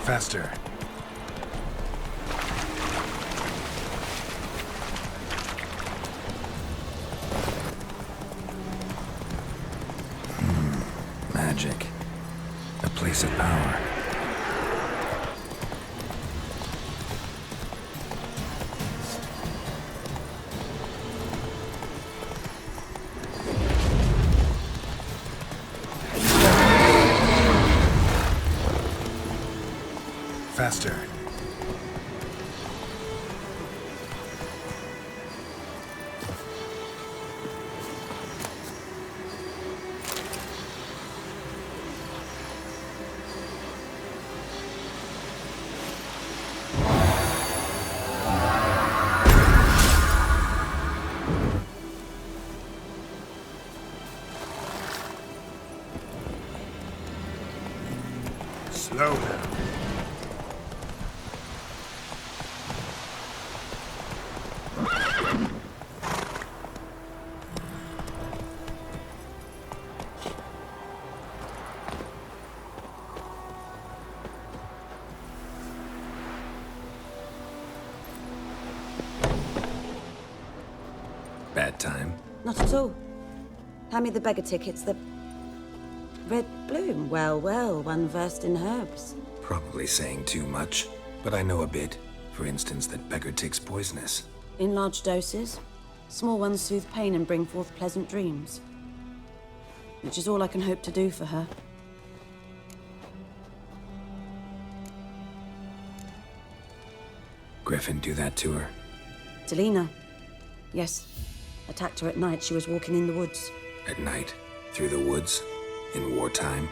Faster. Magic. A place of power. Faster. Slow down. Bad time? Not at all. Hand me the beggar tickets, the red bloom. Well, well, one versed in herbs. Probably saying too much, but I know a bit. For instance, that beggar tick's poisonous. In large doses. Small ones soothe pain and bring forth pleasant dreams. Which is all I can hope to do for her. Griffin do that to her? Delina. Yes. Attacked her at night. She was walking in the woods. At night? Through the woods? In wartime?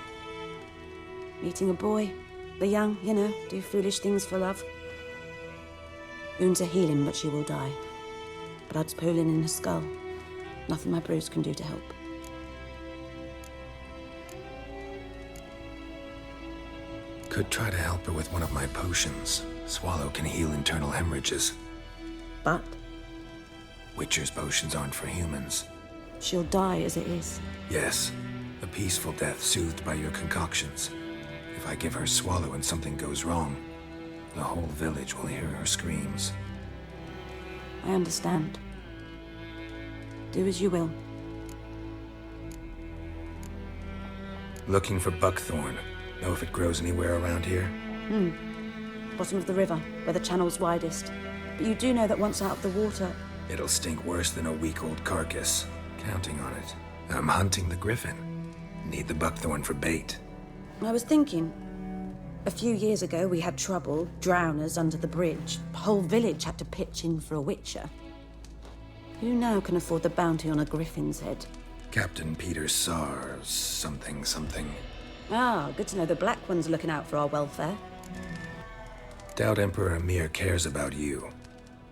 Meeting a boy. The young, you know, do foolish things for love. Wounds are healing, but she will die. Blood's pooling in her skull. Nothing my bruise can do to help. Could try to help her with one of my potions. Swallow can heal internal hemorrhages. But Witcher's potions aren't for humans. she'll die as it is. Yes, a peaceful death soothed by your concoctions. If I give her Swallow and something goes wrong, the whole village will hear her screams. I understand. Do as you will. Looking for buckthorn. Know if it grows anywhere around here? Bottom of the river, where the channel's widest. But you do know that once out of the water... It'll stink worse than a week-old carcass. Counting on it. I'm hunting the griffin. Need the buckthorn for bait. I was thinking... A few years ago, we had trouble, drowners under the bridge. The whole village had to pitch in for a witcher. Who now can afford the bounty on a griffin's head? Captain Peter Sars, something. Ah, good to know the Black One's looking out for our welfare. Doubt Emperor Emir cares about you.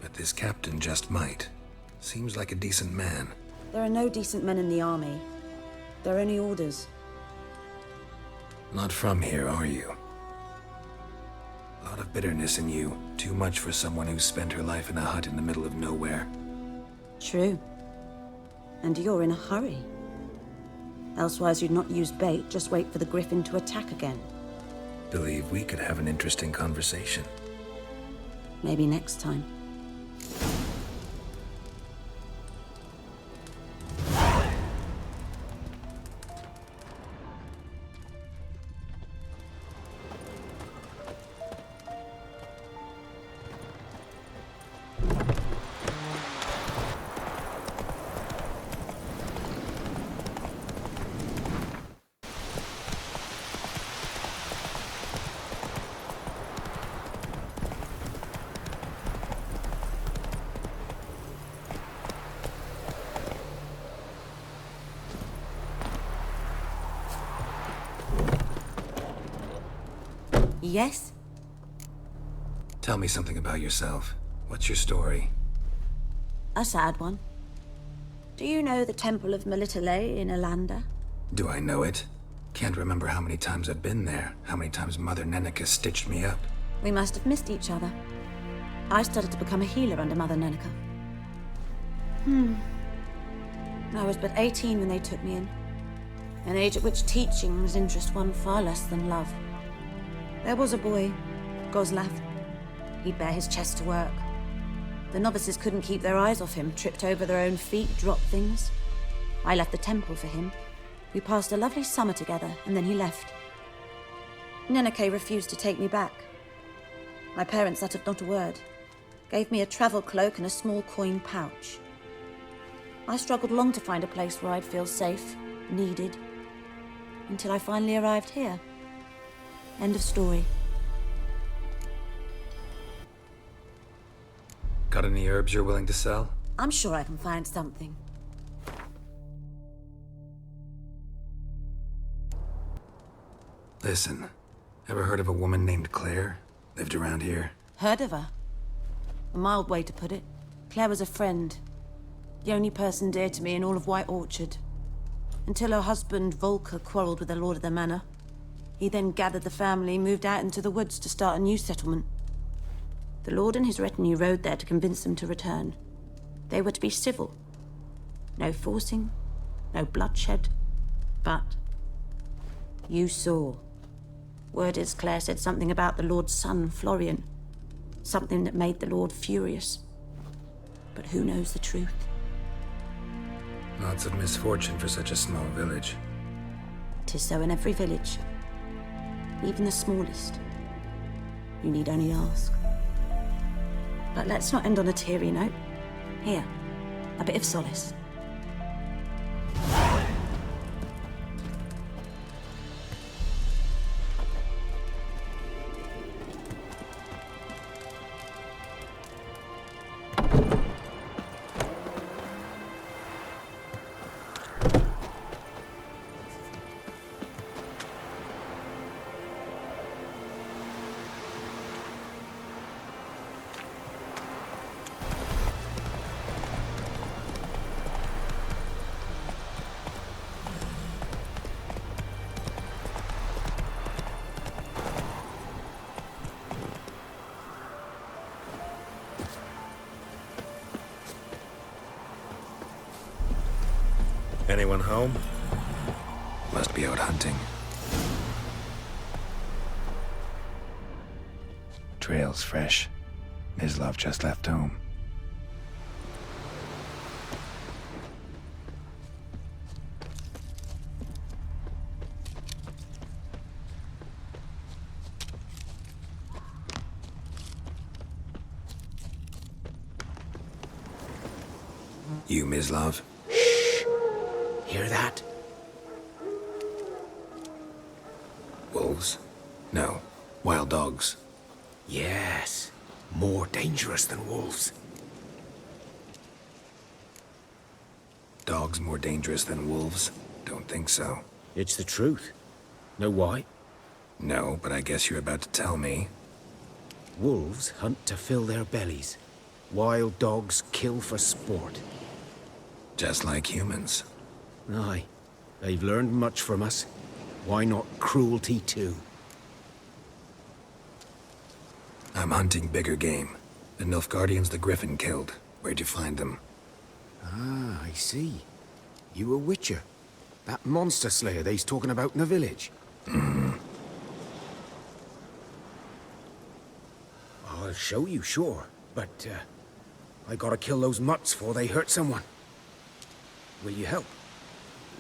But this captain just might. Seems like a decent man. There are no decent men in the army. There are only orders. Not from here, are you? A lot of bitterness in you. Too much for someone who spent her life in a hut in the middle of nowhere. True. And you're in a hurry. Elsewise you'd not use bait, just wait for the griffin to attack again. Believe we could have an interesting conversation. Maybe next time. Yes? Tell me something about yourself. What's your story? A sad one. Do you know the Temple of Melitele in Alanda? Do I know it? Can't remember how many times I've been there, how many times Mother Neneka stitched me up. We must have missed each other. I started to become a healer under Mother Neneka. I was but 18 when they took me in. An age at which teachings interest one far less than love. There was a boy, Goslav. He'd bare his chest to work. The novices couldn't keep their eyes off him, tripped over their own feet, dropped things. I left the temple for him. We passed a lovely summer together, and then he left. Neneke refused to take me back. My parents uttered not a word, gave me a travel cloak and a small coin pouch. I struggled long to find a place where I'd feel safe, needed, until I finally arrived here. End of story. Got any herbs you're willing to sell? I'm sure I can find something. Listen, ever heard of a woman named Claire? Lived around here? Heard of her? A mild way to put it. Claire was a friend. The only person dear to me in all of White Orchard. Until her husband, Volker, quarreled with the lord of the manor. He then gathered the family, moved out into the woods to start a new settlement. The lord and his retinue rode there to convince them to return. They were to be civil. No forcing, no bloodshed. But you saw. Word is Claire said something about the lord's son, Florian. Something that made the lord furious. But who knows the truth? Lots of misfortune for such a small village. 'Tis so in every village. Even the smallest. You need only ask. But let's not end on a teary note. Here, a bit of solace. Anyone home? Must be out hunting. Trail's fresh. Mislav just left home. You, Mislav? Hear that? Wolves? No. Wild dogs. Yes. More dangerous than wolves. Dogs more dangerous than wolves? Don't think so. It's the truth. Know why? No, but I guess you're about to tell me. Wolves hunt to fill their bellies. Wild dogs kill for sport. Just like humans. Aye. They've learned much from us. Why not cruelty too? I'm hunting bigger game. The Nilfgaardians the Griffin killed. Where'd you find them? Ah, I see. You a witcher. That monster slayer they's talking about in the village. I'll show you, sure. But, I gotta kill those mutts before they hurt someone. Will you help?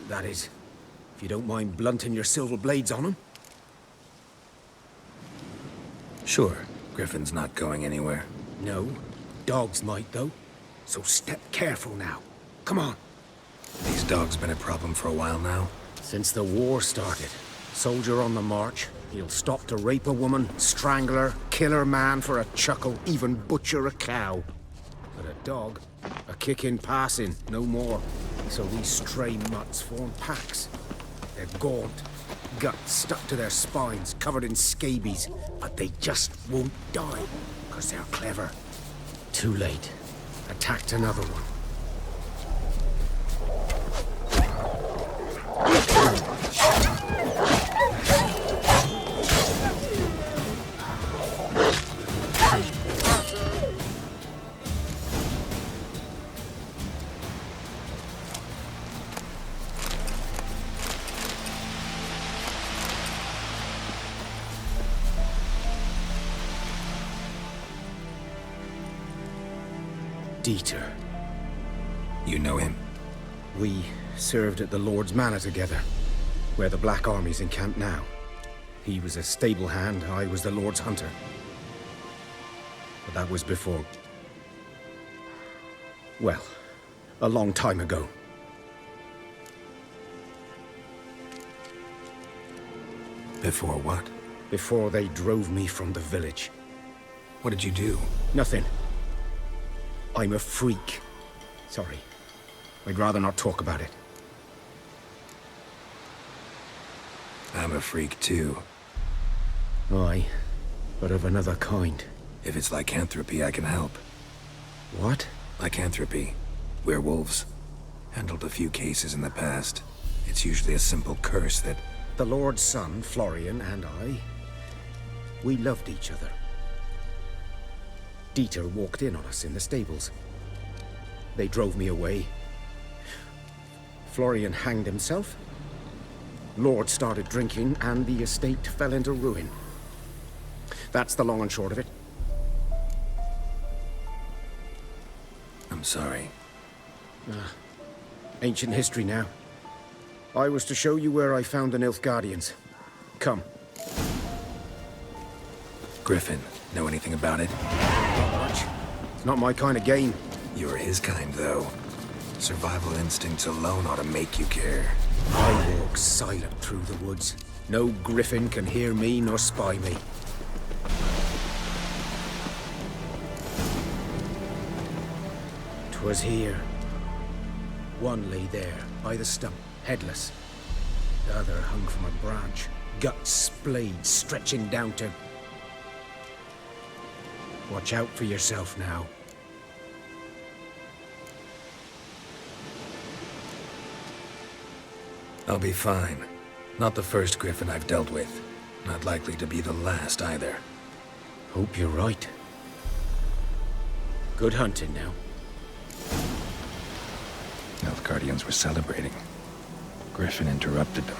That is, if you don't mind blunting your silver blades on them. Sure. Griffin's not going anywhere. No. Dogs might, though. So step careful now. Come on. These dogs been a problem for a while now. Since the war started. Soldier on the march. He'll stop to rape a woman, strangle her, kill her man for a chuckle, even butcher a cow. But a dog, a kick in passing, no more. So these stray mutts form packs. They're gaunt, guts stuck to their spines, covered in scabies, but they just won't die, because they're clever. Too late. Attacked another one. Dieter. You know him? We served at the Lord's Manor together, where the Black Army's encamped now. He was a stable hand, I was the Lord's hunter. But that was before... well, a long time ago. Before what? Before they drove me from the village. What did you do? Nothing. I'm a freak. Sorry. I'd rather not talk about it. I'm a freak too. Aye, but of another kind. If it's lycanthropy, I can help. What? Lycanthropy. Werewolves. Handled a few cases in the past. It's usually a simple curse that... The Lord's son, Florian, and I... we loved each other. Dieter walked in on us in the stables. They drove me away. Florian hanged himself. Lord started drinking, and the estate fell into ruin. That's the long and short of it. I'm sorry. Ancient history now. I was to show you where I found the Nilfgaardians. Come. Griffin, know anything about it? Not much. It's not my kind of game. You're his kind, though. Survival instincts alone ought to make you care. I walk silent through the woods. No griffin can hear me nor spy me. "'Twas here. One lay there, by the stump, headless. The other hung from a branch, guts splayed, stretching down to... Watch out for yourself now." I'll be fine. Not the first griffin I've dealt with. Not likely to be the last, either. Hope you're right. Good hunting now. Nilfgaardians were celebrating. Griffin interrupted them.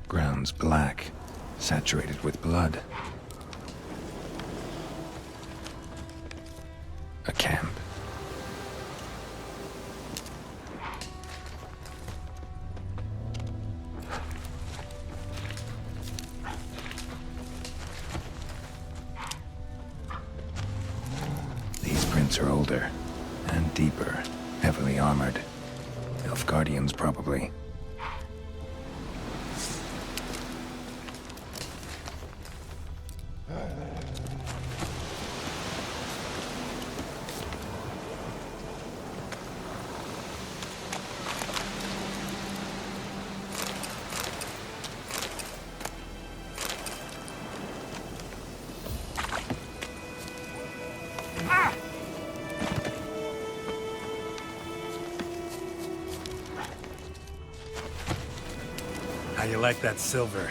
Ground's black, saturated with blood. A camp. These prints are older and deeper, heavily armored. Nilfgaardians, probably. How you like that silver?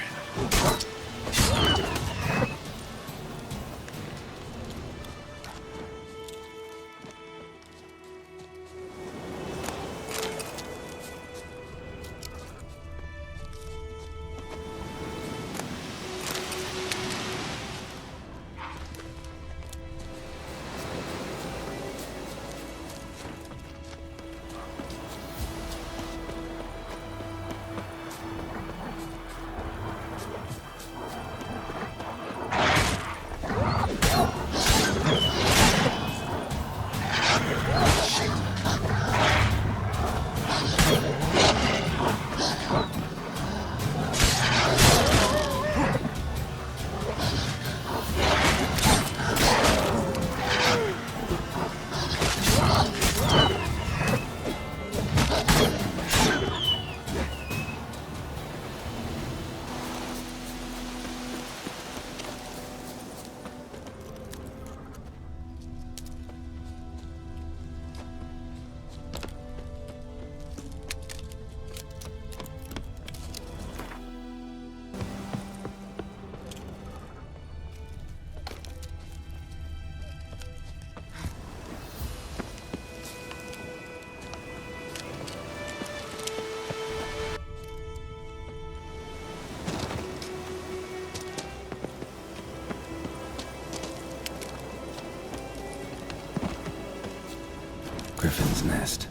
Griffin's nest.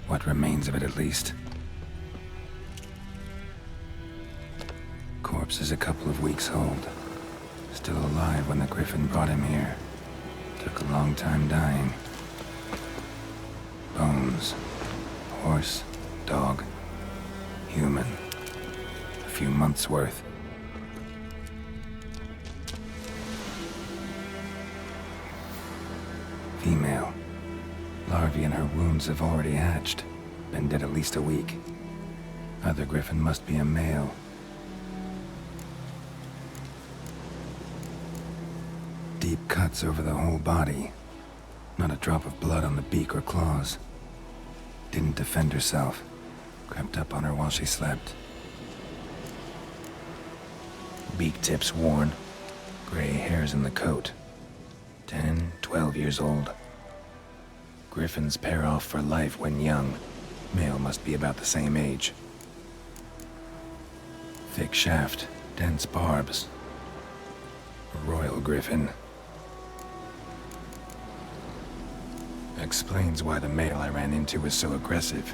What remains of it, at least. Corpse is a couple of weeks old. Still alive when the Griffin brought him here. Took a long time dying. Bones. Horse, dog, human. A few months' worth. Female. Larvae in her wounds have already hatched. Been dead at least a week. Other Griffin must be a male. Deep cuts over the whole body. Not a drop of blood on the beak or claws. Didn't defend herself. Crept up on her while she slept. Beak tips worn. Gray hairs in the coat. 10, 12 years old. Griffins pair off for life when young. Male must be about the same age. Thick shaft, dense barbs. A royal griffin. Explains why the male I ran into was so aggressive.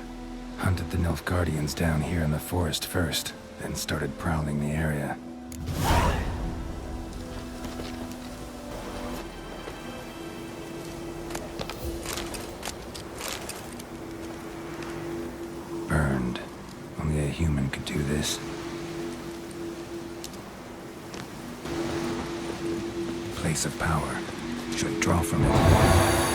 Hunted the Nilfgaardians down here in the forest first, then started prowling the area. Burned. Only a human could do this. Place of power. Should draw from it.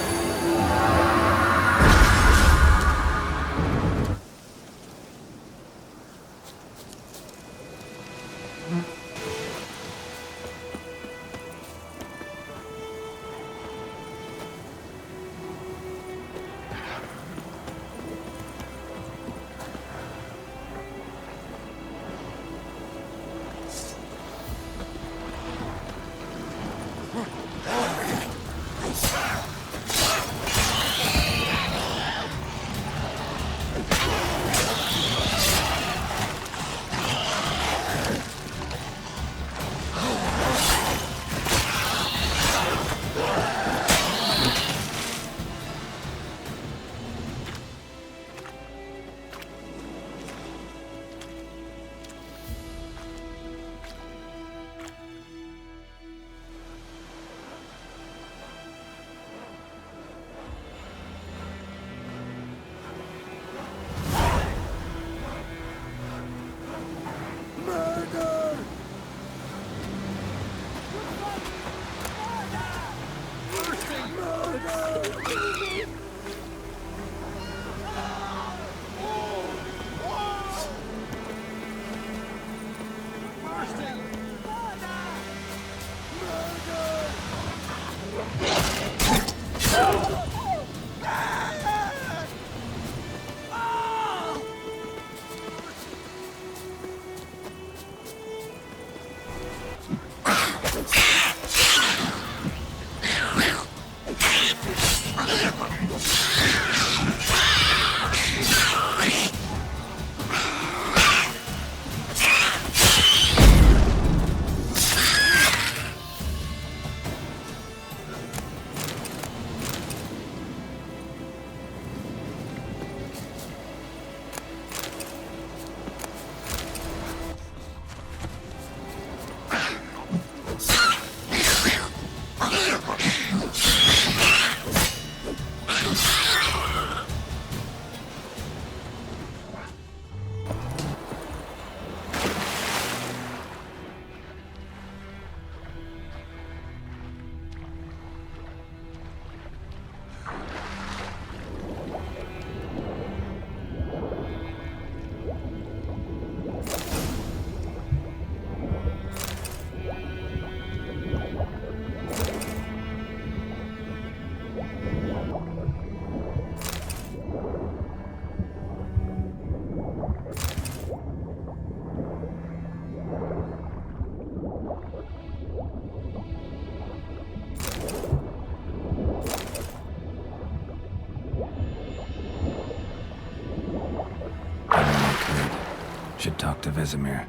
Should talk to Vesemir.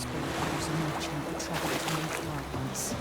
Kingsbury was a merchant who travelled to Mayflower once.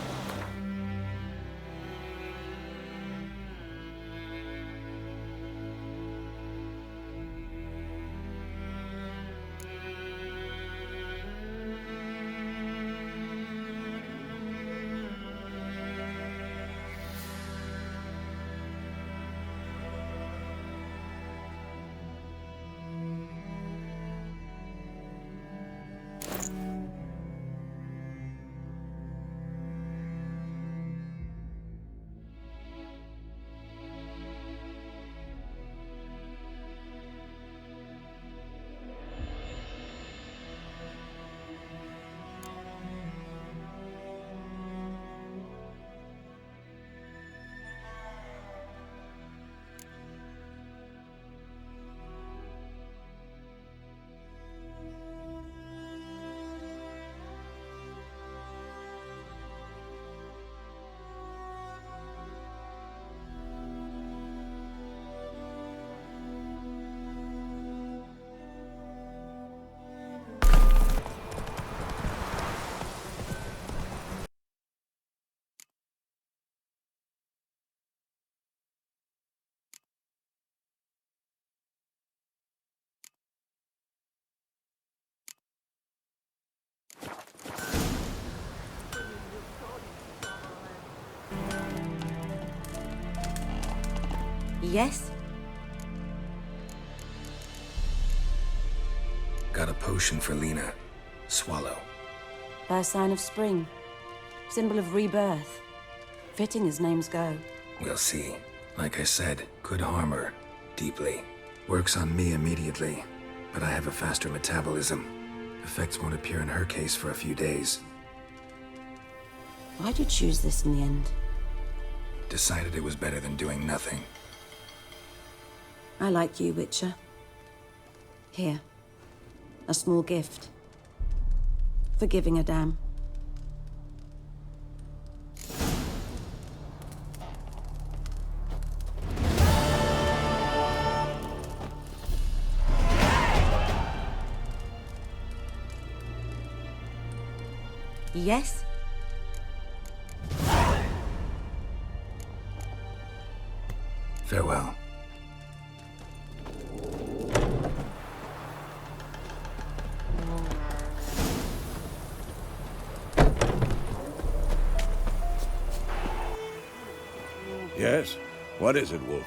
Yes? Got a potion for Lena. Swallow. First sign of spring. Symbol of rebirth. Fitting as names go. We'll see. Like I said, could harm her. Deeply. Works on me immediately, but I have a faster metabolism. Effects won't appear in her case for a few days. Why'd you choose this in the end? Decided it was better than doing nothing. I like you, Witcher. Here. A small gift. For giving a damn. Yes? Farewell. Yes? What is it, Wolf?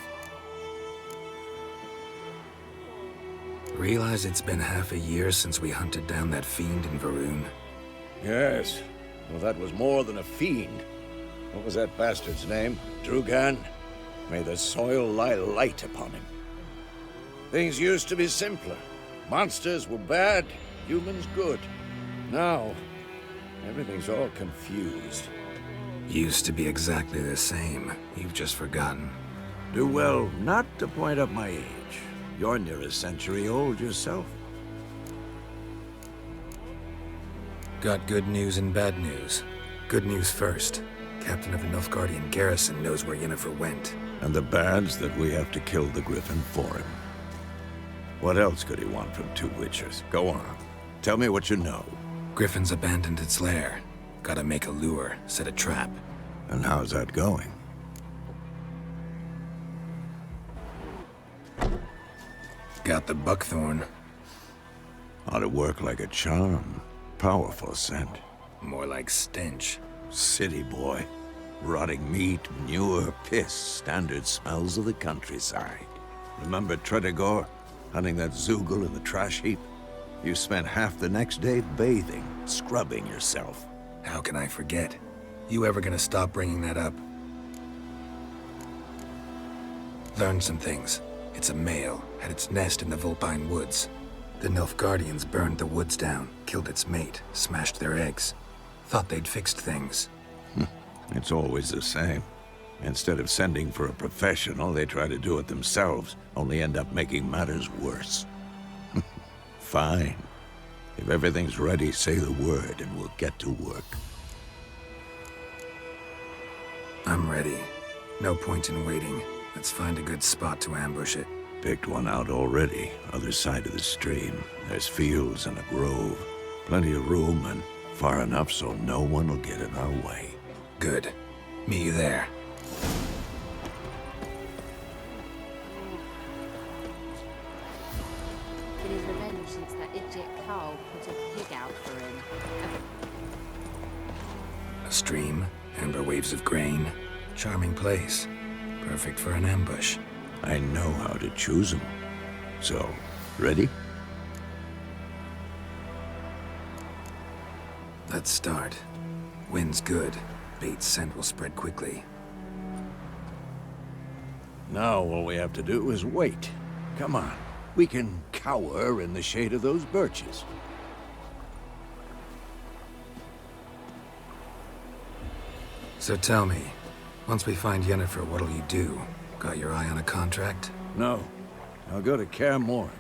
Realize it's been half a year since we hunted down that fiend in Varun? Yes. Well, that was more than a fiend. What was that bastard's name? Drugan? May the soil lie light upon him. Things used to be simpler. Monsters were bad, humans good. Now, everything's all confused. Used to be exactly the same. You've just forgotten. Do well not to point up my age. You're near a century old yourself. Got good news and bad news. Good news first. Captain of the Nilfgaardian garrison knows where Yennefer went. And the bad's that we have to kill the Griffin for him. What else could he want from two Witchers? Go on. Tell me what you know. Griffin's abandoned its lair. Gotta make a lure, set a trap. And how's that going? Got the buckthorn. Ought to work like a charm. Powerful scent. More like stench. City boy. Rotting meat, manure, piss. Standard smells of the countryside. Remember Tredegor? Hunting that Zoogle in the trash heap? You spent half the next day bathing, scrubbing yourself. How can I forget? You ever gonna stop bringing that up? Learned some things. It's a male, had its nest in the Vulpine Woods. The Nilfgaardians burned the woods down, killed its mate, smashed their eggs. Thought they'd fixed things. It's always the same. Instead of sending for a professional, they try to do it themselves, only end up making matters worse. Fine. If everything's ready, say the word and we'll get to work. I'm ready. No point in waiting. Let's find a good spot to ambush it. Picked one out already, other side of the stream. There's fields and a grove. Plenty of room and far enough so no one will get in our way. Good. Meet you there. It is revenge since that idiot Carl put a pig out for him. A stream, amber waves of grain. Charming place. Perfect for an ambush. I know how to choose them. So, ready? Let's start. Wind's good. Bait's scent will spread quickly. Now all we have to do is wait. Come on. We can cower in the shade of those birches. So tell me, once we find Yennefer, what'll you do? Got your eye on a contract? No. I'll go to Kaer Morhen.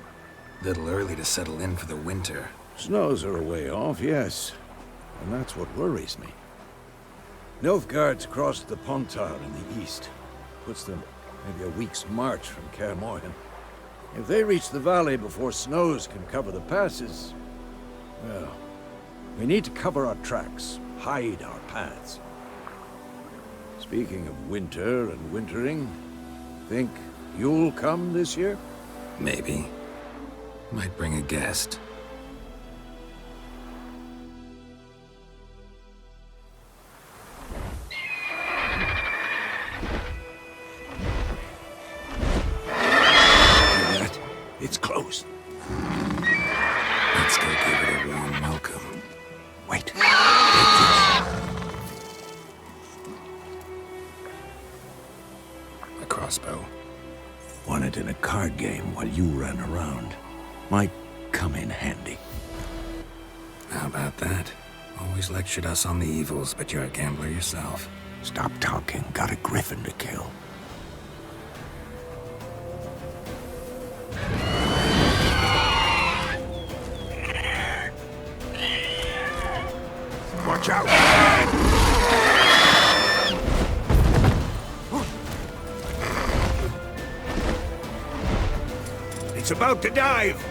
Little early to settle in for the winter. Snows are a way off, yes. And that's what worries me. Nilfgaard's across the Pontar in the east. Puts them maybe a week's march from Kaer Morhen. If they reach the valley before snows can cover the passes, well, we need to cover our tracks, hide our paths. Speaking of winter and wintering, think you'll come this year? Maybe. Might bring a guest. It's close. Let's go give it a warm welcome. Wait. A crossbow. Won it in a card game while you ran around. Might come in handy. How about that? Always lectured us on the evils, but you're a gambler yourself. Stop talking. Got a griffin to kill. Watch out! It's about to dive!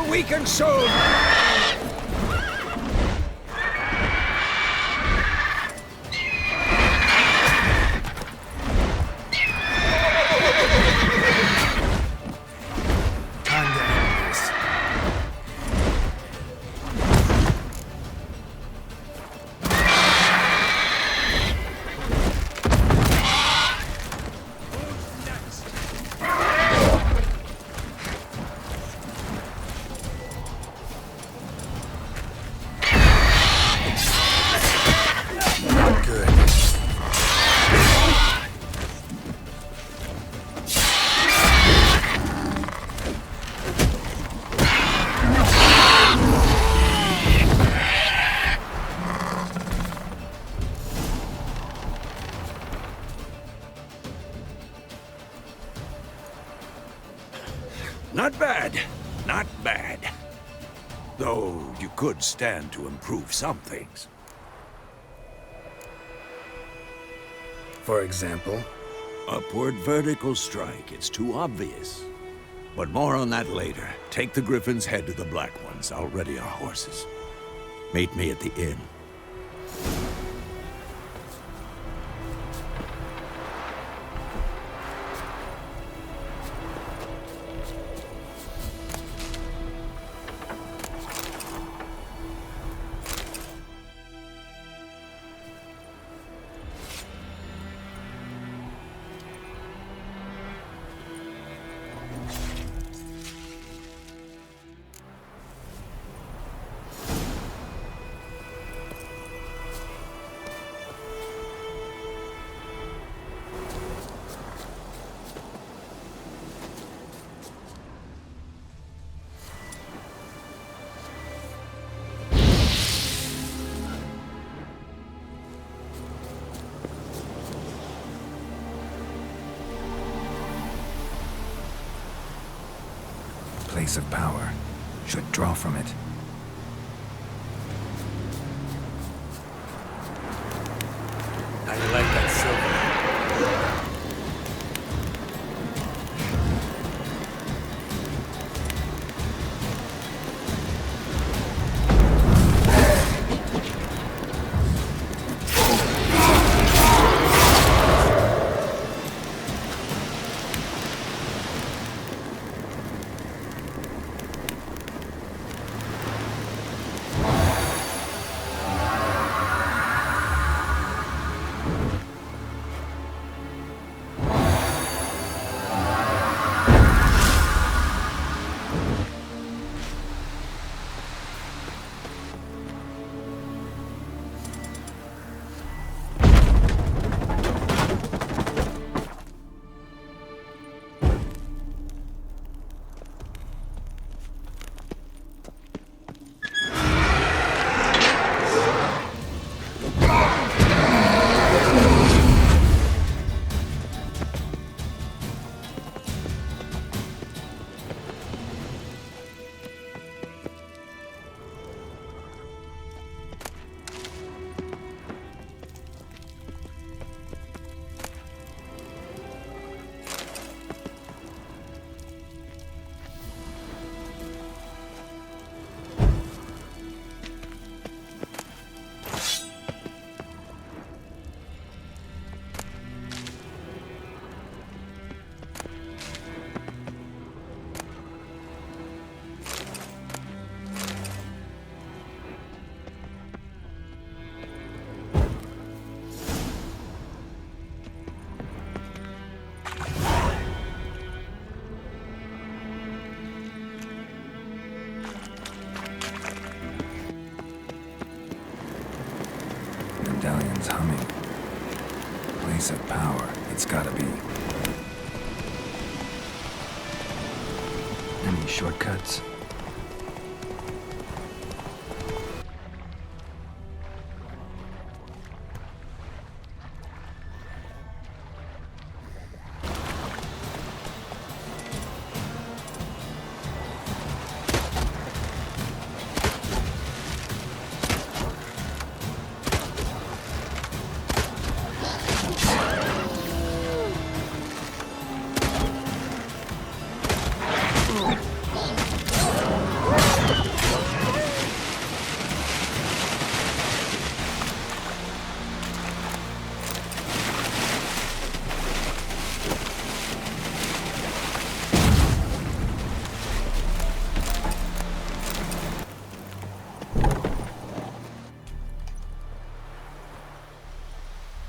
Weaken soon! Not bad. Not bad. Though you could stand to improve some things. For example? Upward vertical strike. It's too obvious. But more on that later. Take the Griffin's head to the Black Ones. I'll ready our horses. Meet me at the inn. Place of power. Should draw from it. How you like that silver? Medallion's humming. Place of power. It's gotta be. Any shortcuts?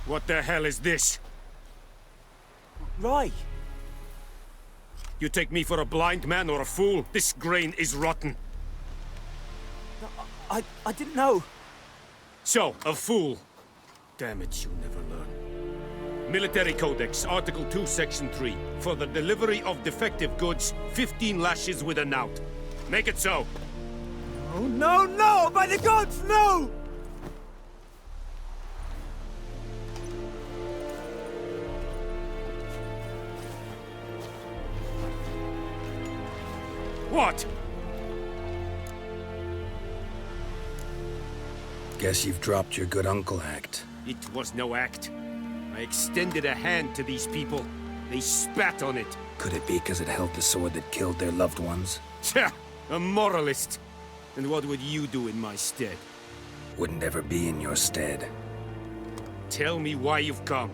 What the hell is this? Right. You take me for a blind man or a fool? This grain is rotten. I didn't know. So, a fool. Damn it, you'll never learn. Military Codex, Article 2, Section 3. For the delivery of defective goods, 15 lashes with a knout. Make it so. Oh, no, no! By the gods, no! What? Guess you've dropped your good uncle act. It was no act. I extended a hand to these people. They spat on it. Could it be because it held the sword that killed their loved ones? Tja, a moralist. And what would you do in my stead? Wouldn't ever be in your stead. Tell me why you've come.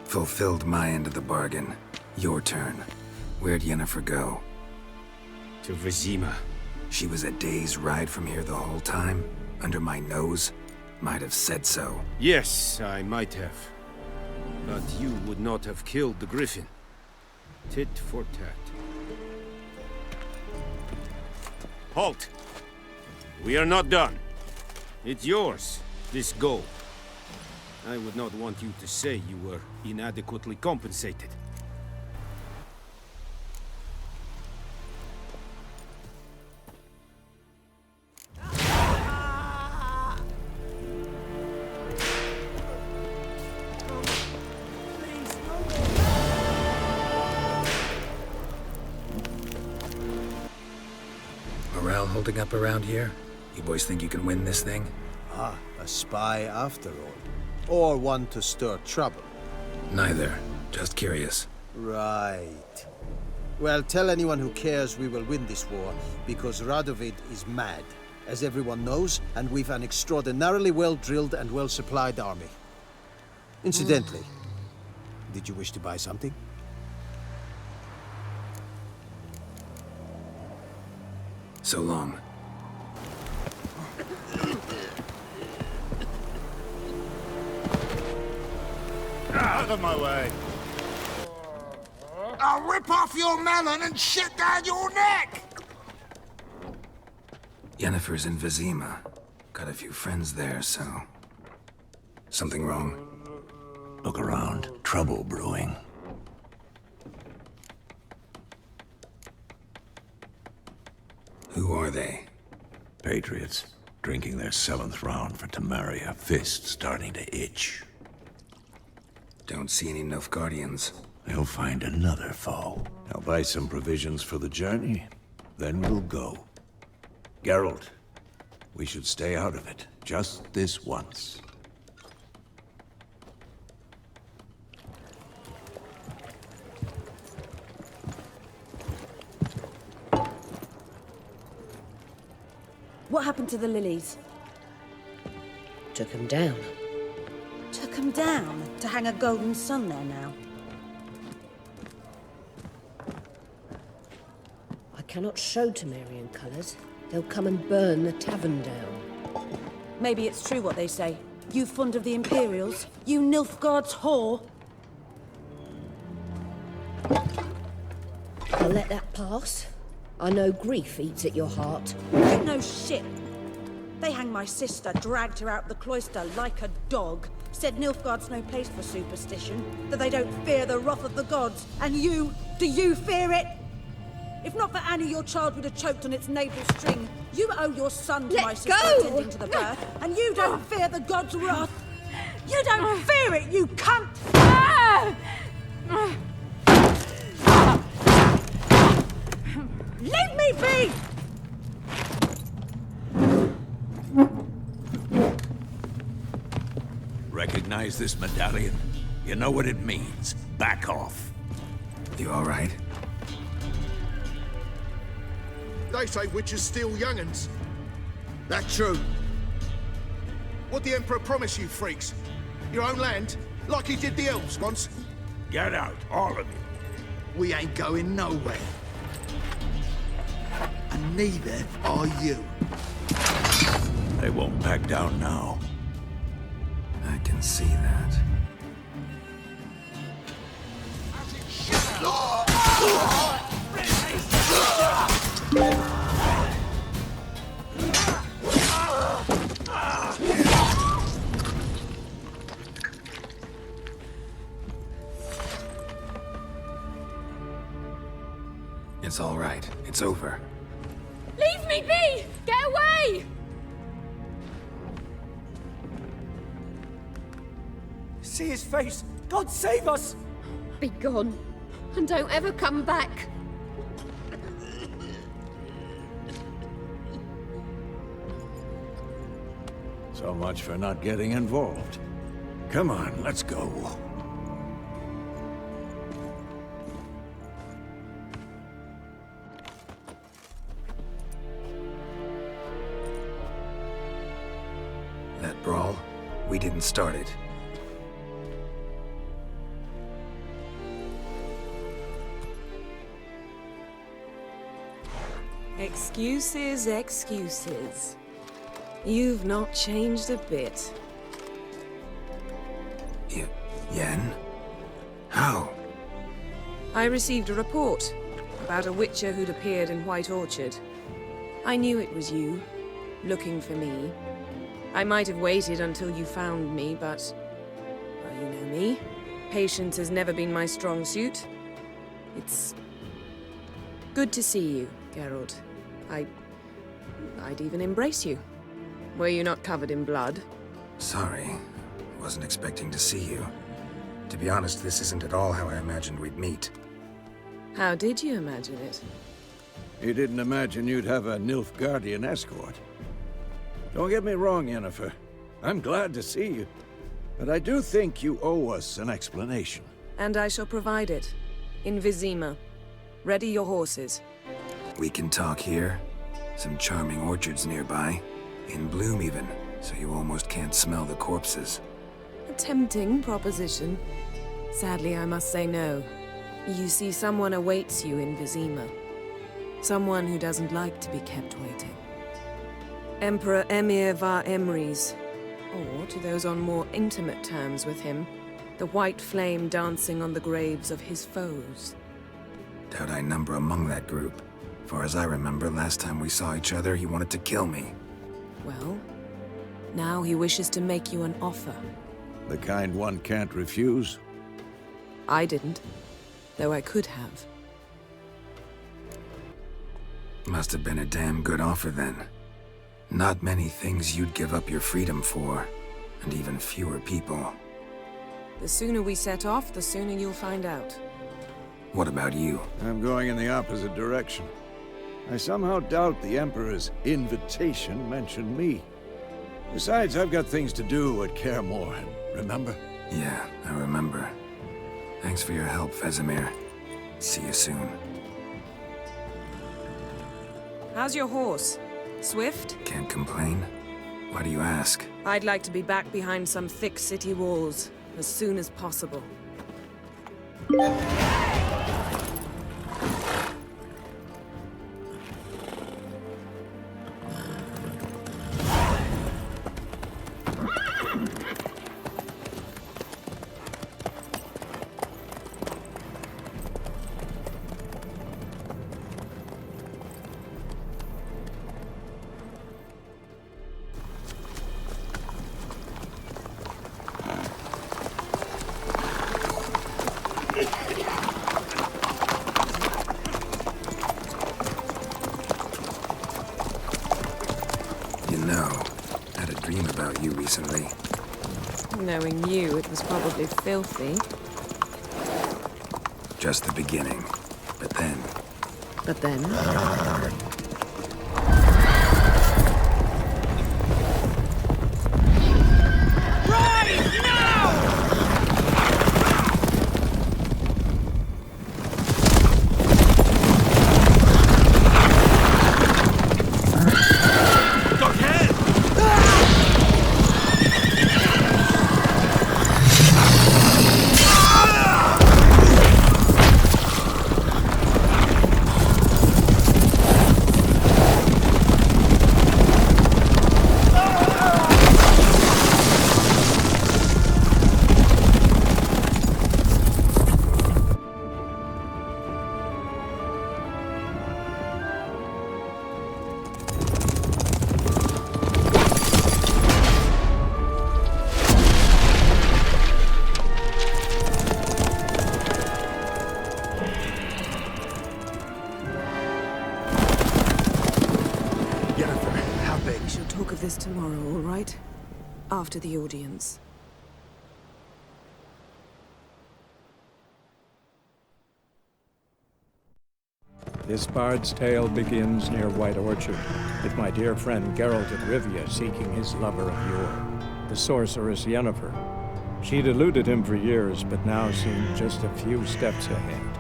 Fulfilled my end of the bargain. Your turn. Where'd Yennefer go? To Vizima. She was a day's ride from here the whole time? Under my nose? Might have said so. Yes, I might have. But you would not have killed the Griffin. Tit for tat. Halt! We are not done. It's yours, this gold. I would not want you to say you were inadequately compensated. Morale holding up around here? You boys think you can win this thing? Ah, a spy after all. Or one to stir trouble. Neither. Just curious. Right. Well, tell anyone who cares we will win this war, because Radovid is mad, as everyone knows, and we've an extraordinarily well-drilled and well-supplied army. Incidentally, did you wish to buy something? So long. Out of my way. I'll rip off your melon and shit down your neck! Yennefer's in Vizima. Got a few friends there, so... Something wrong? Look around. Trouble brewing. Who are they? Patriots. Drinking their 7th round for Temeria. Fist starting to itch. Don't see any Nilfgaardians. They'll find another foe. I'll buy some provisions for the journey. Then we'll go. Geralt, we should stay out of it. Just this once. What happened to the lilies? Took him down. Took them down to hang a golden sun there now. I cannot show Temerian colours. They'll come and burn the tavern down. Maybe it's true what they say. You fond of the Imperials? You Nilfgaard's whore? I'll let that pass. I know grief eats at your heart. You know shit. They hanged my sister, dragged her out the cloister like a dog. Said Nilfgaard's no place for superstition, that they don't fear the wrath of the gods. And you, do you fear it? If not for Annie, your child would have choked on its navel string. You owe your son to Let my sister go! attending to the birth, and you don't fear the gods' wrath. You don't fear it, you cunt! Leave me be! Recognize this medallion? You know what it means. Back off. You alright? They say witches steal young'uns. That true? What the Emperor promise you, freaks? Your own land? Like he did the elves once? Get out, all of you. We ain't going nowhere. And neither are you. They won't back down now. I can see that. It's all right. It's over. Leave me be! Get away! See his face! God save us! Be gone. And don't ever come back. So much for not getting involved. Come on, let's go. That brawl, we didn't start it. Excuses, excuses. You've not changed a bit. Yen? How? I received a report about a witcher who'd appeared in White Orchard. I knew it was you, looking for me. I might have waited until you found me, but... well, you know me. Patience has never been my strong suit. It's... good to see you, Geralt. I'd even embrace you. Were you not covered in blood? Sorry. Wasn't expecting to see you. To be honest, this isn't at all how I imagined we'd meet. How did you imagine it? You didn't imagine you'd have a Nilfgaardian escort. Don't get me wrong, Yennefer. I'm glad to see you. But I do think you owe us an explanation. And I shall provide it. In Vizima. Ready your horses. We can talk here. Some charming orchards nearby. In bloom even, so you almost can't smell the corpses. A tempting proposition. Sadly, I must say no. You see, someone awaits you in Vizima. Someone who doesn't like to be kept waiting. Emperor Emir var Emrys. Or, to those on more intimate terms with him, the white flame dancing on the graves of his foes. Doubt I number among that group. Far as I remember, last time we saw each other, he wanted to kill me. Well, now he wishes to make you an offer. The kind one can't refuse? I didn't, though I could have. Must have been a damn good offer then. Not many things you'd give up your freedom for, and even fewer people. The sooner we set off, the sooner you'll find out. What about you? I'm going in the opposite direction. I somehow doubt the Emperor's invitation mentioned me. Besides, I've got things to do at Kaer Morhen, remember? Yeah, I remember. Thanks for your help, Vesemir. See you soon. How's your horse? Swift? Can't complain. Why do you ask? I'd like to be back behind some thick city walls as soon as possible. Recently. Knowing you, it was probably filthy. Just the beginning. But then... But then? This tomorrow, all right? After the audience. This bard's tale begins near White Orchard, with my dear friend Geralt of Rivia seeking his lover of yore, the sorceress Yennefer. She'd eluded him for years, but now seemed just a few steps ahead.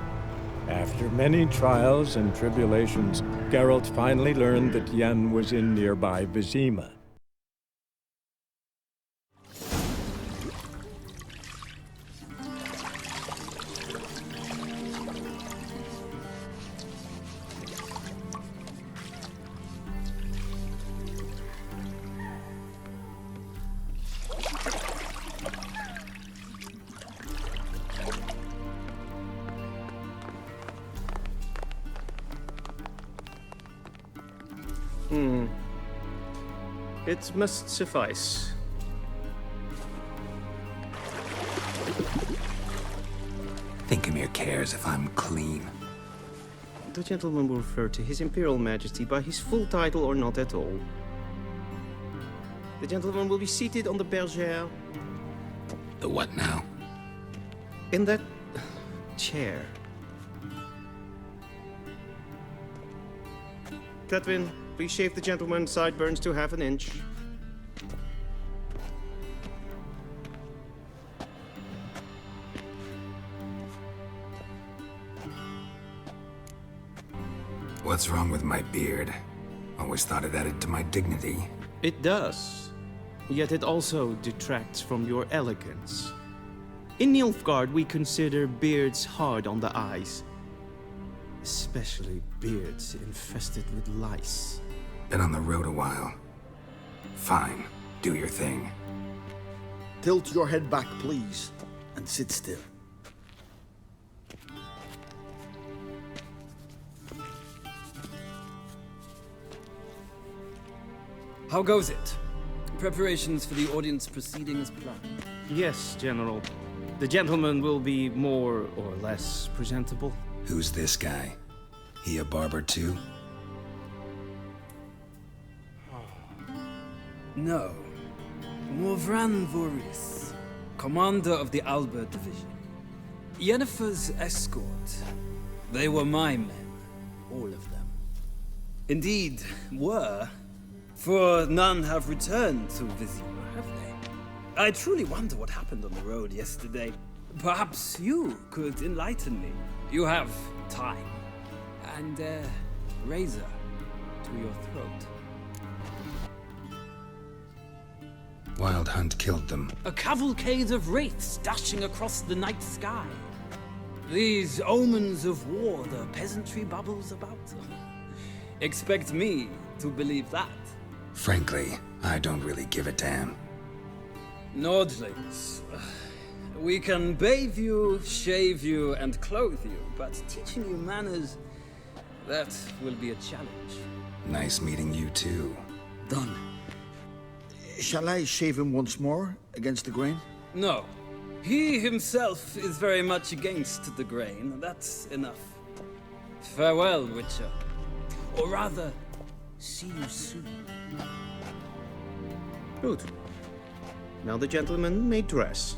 After many trials and tribulations, Geralt finally learned that Yen was in nearby Vizima. It must suffice. Thinkamere cares if I'm clean. The gentleman will refer to His Imperial Majesty by his full title or not at all. The gentleman will be seated on the bergère. The what now? In that chair. Cletwin, please shave the gentleman's sideburns to half an inch. What's wrong with my beard? Always thought it added to my dignity. It does. Yet it also detracts from your elegance. In Nilfgaard, we consider beards hard on the eyes. Especially beards infested with lice. Been on the road a while. Fine, do your thing. Tilt your head back, please, and sit still. How goes it? Preparations for the audience proceeding as planned? Yes, General. The gentleman will be more or less presentable. Who's this guy? He a barber too? No. Morvran Voris, commander of the Albert Division. Yennefer's escort. They were my men, all of them. Indeed, were. For none have returned to Vizima, have they? I truly wonder what happened on the road yesterday. Perhaps you could enlighten me. You have time. And a razor to your throat. Wild Hunt killed them. A cavalcade of wraiths dashing across the night sky. These omens of war the peasantry babbles about. Expect me to believe that. Frankly, I don't really give a damn. Nordlings. We can bathe you, shave you, and clothe you, but teaching you manners, that will be a challenge. Nice meeting you too. Done. Shall I shave him once more, against the grain? No. He himself is very much against the grain. That's enough. Farewell, Witcher. Or rather, see you soon. Good. Now the gentleman may dress.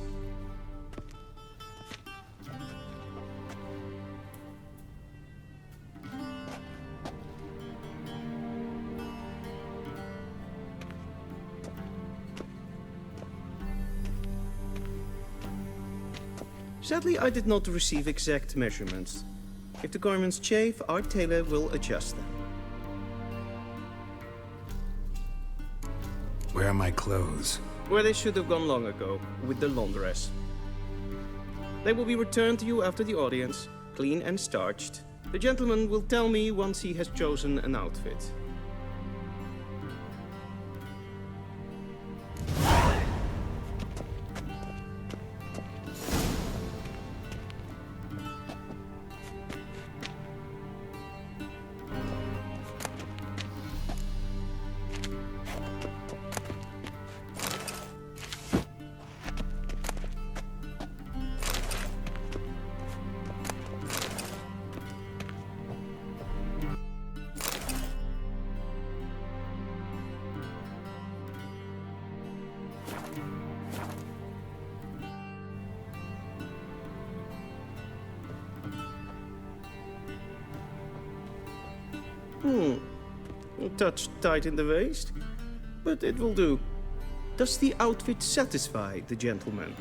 Sadly, I did not receive exact measurements. If the garments chafe, our tailor will adjust them. Where are my clothes? Where they should have gone long ago, with the laundress. They will be returned to you after the audience, clean and starched. The gentleman will tell me once he has chosen an outfit. A touch tight in the waist, but it will do. Does the outfit satisfy the gentleman?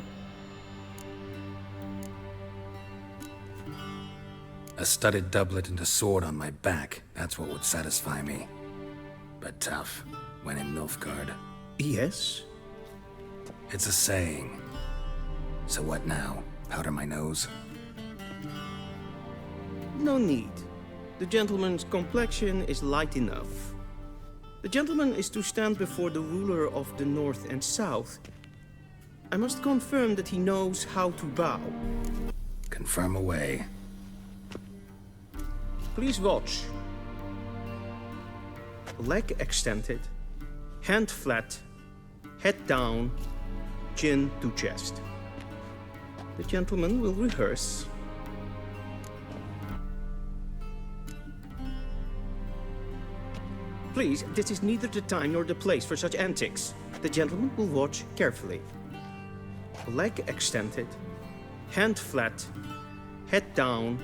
A studded doublet and a sword on my back, that's what would satisfy me. But tough, when in Nilfgaard. Yes? It's a saying. So what now? Powder my nose? No need. The gentleman's complexion is light enough. The gentleman is to stand before the ruler of the North and South. I must confirm that he knows how to bow. Confirm away. Please watch. Leg extended, hand flat, head down, chin to chest. The gentleman will rehearse. Please, this is neither the time nor the place for such antics. The gentleman will watch carefully. Leg extended, hand flat, head down,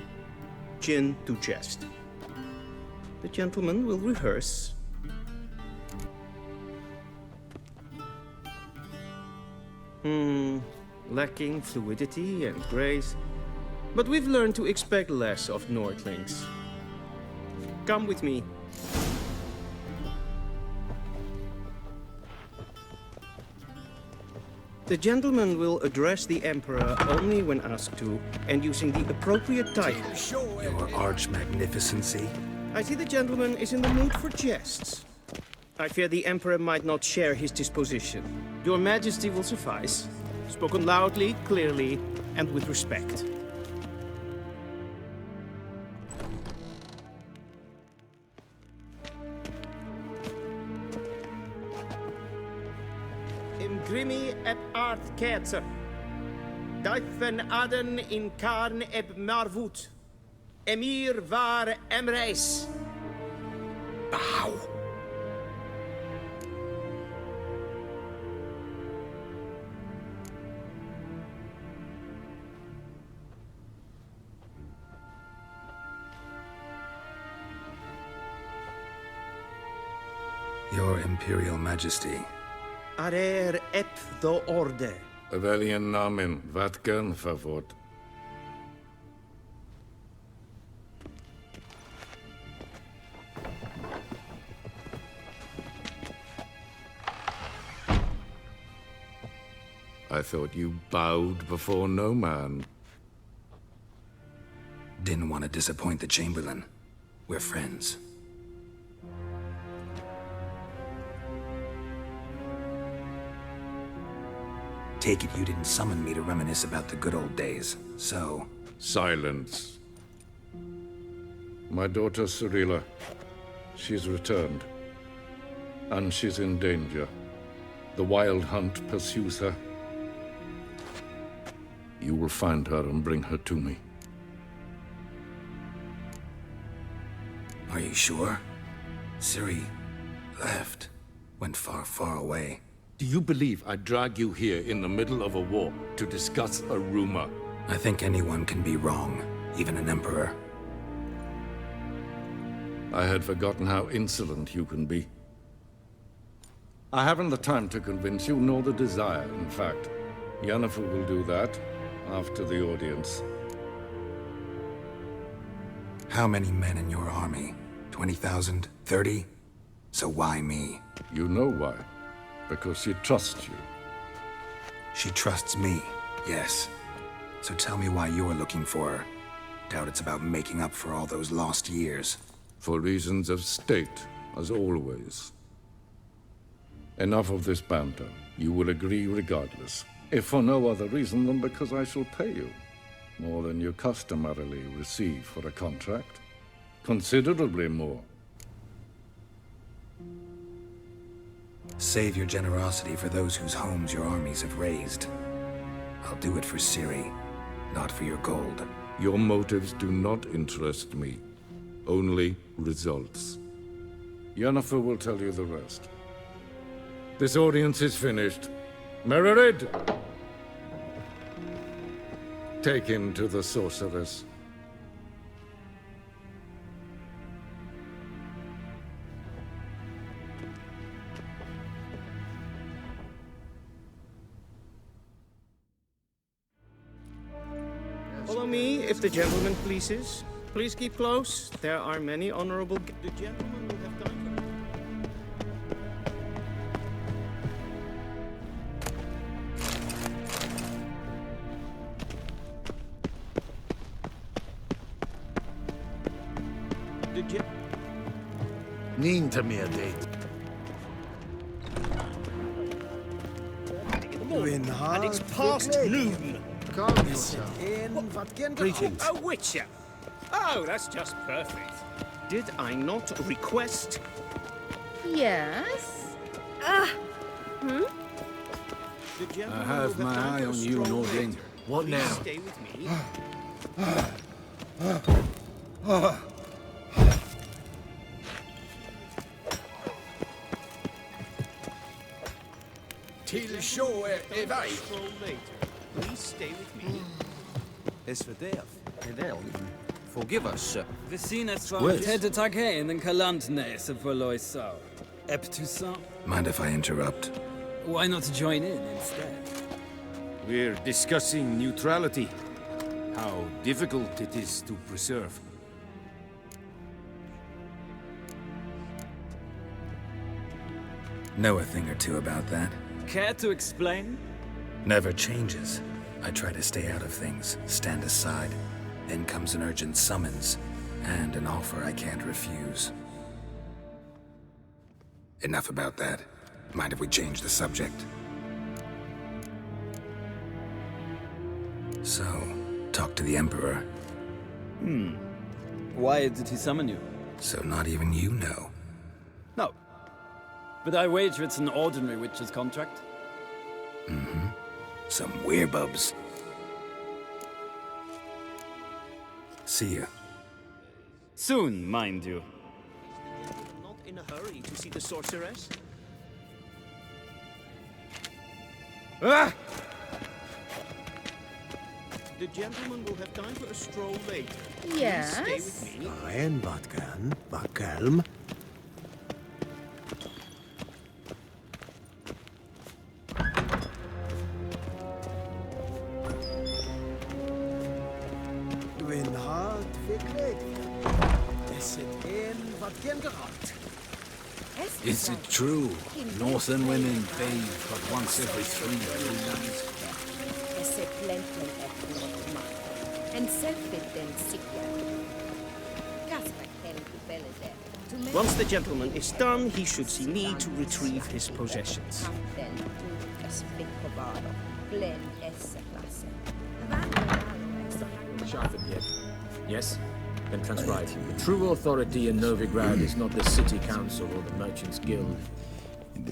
chin to chest. The gentleman will rehearse. Lacking fluidity and grace. But we've learned to expect less of Nordlings. Come with me. The gentleman will address the Emperor only when asked to, and using the appropriate title. Your arch-magnificency? I see the gentleman is in the mood for jests. I fear the Emperor might not share his disposition. Your Majesty will suffice. Spoken loudly, clearly, and with respect. Im grimi eb art ketzer. Duifen aden in karn eb marvoet. Emir var emreis. Bow. Your Imperial Majesty. Arer ep do orde. Welchen Namen? Wat gern verwort? I thought you bowed before no man. Didn't want to disappoint the Chamberlain. We're friends. Take it you didn't summon me to reminisce about the good old days, so... Silence. My daughter Cyrilla, she's returned. And she's in danger. The Wild Hunt pursues her. You will find her and bring her to me. Are you sure? Ciri left. Went far, far away. Do you believe I'd drag you here in the middle of a war to discuss a rumor? I think anyone can be wrong, even an emperor. I had forgotten how insolent you can be. I haven't the time to convince you, nor the desire, in fact. Yennefer will do that after the audience. How many men in your army? 20,000? 30? So why me? You know why. Because she trusts you. She trusts me, yes. So tell me why you're looking for her. Doubt it's about making up for all those lost years. For reasons of state, as always. Enough of this banter. You will agree regardless. If for no other reason than because I shall pay you. More than you customarily receive for a contract. Considerably more. Save your generosity for those whose homes your armies have razed. I'll do it for Ciri, not for your gold. Your motives do not interest me. Only results. Yennefer will tell you the rest. This audience is finished. Mererid! Take him to the sorceress. me, if the gentleman pleases. Please keep close. There are many honorable... The gentleman will have time for... Neen to me a date. And it's past noon. Calm yourself. Greetings. A witcher. Oh, that's just perfect. Did I not request? Yes? I have my eye on you, Nordling. What now? Stay with me. Till show evaj. Please stay with me. Es verderf. Forgive us, sir. Vi synes for tætte tak herinde en kalantnæse for Loisau. Eptusan. Mind if I interrupt? Why not join in instead? We're discussing neutrality. How difficult it is to preserve. Know a thing or two about that. Care to explain? Never changes. I try to stay out of things, stand aside. Then comes an urgent summons, and an offer I can't refuse. Enough about that. Mind if we change the subject? So, talk to the Emperor. Why did he summon you? So not even you know. No. But I wager it's an ordinary witch's contract. Mm-hmm. Some werebubs. See ya. Soon, mind you. Not in a hurry to see the sorceress. Ah! The gentleman will have time for a stroll later. Yes? Please stay with me. Fine, but calm. Wenn hart verkleed. Es het een wat gengerat. Is it true? Northern women bathe but once every 3 moons. Se plenten efter en selvfitten sikja. Kasper helgu pelede. Once the gentleman is done, he should see me to retrieve his possessions. Kapten tuukas pikkobaro. Glenn esse klasse. Yes? Then transcribe. The true authority in Novigrad is not the city council or the merchants' guild.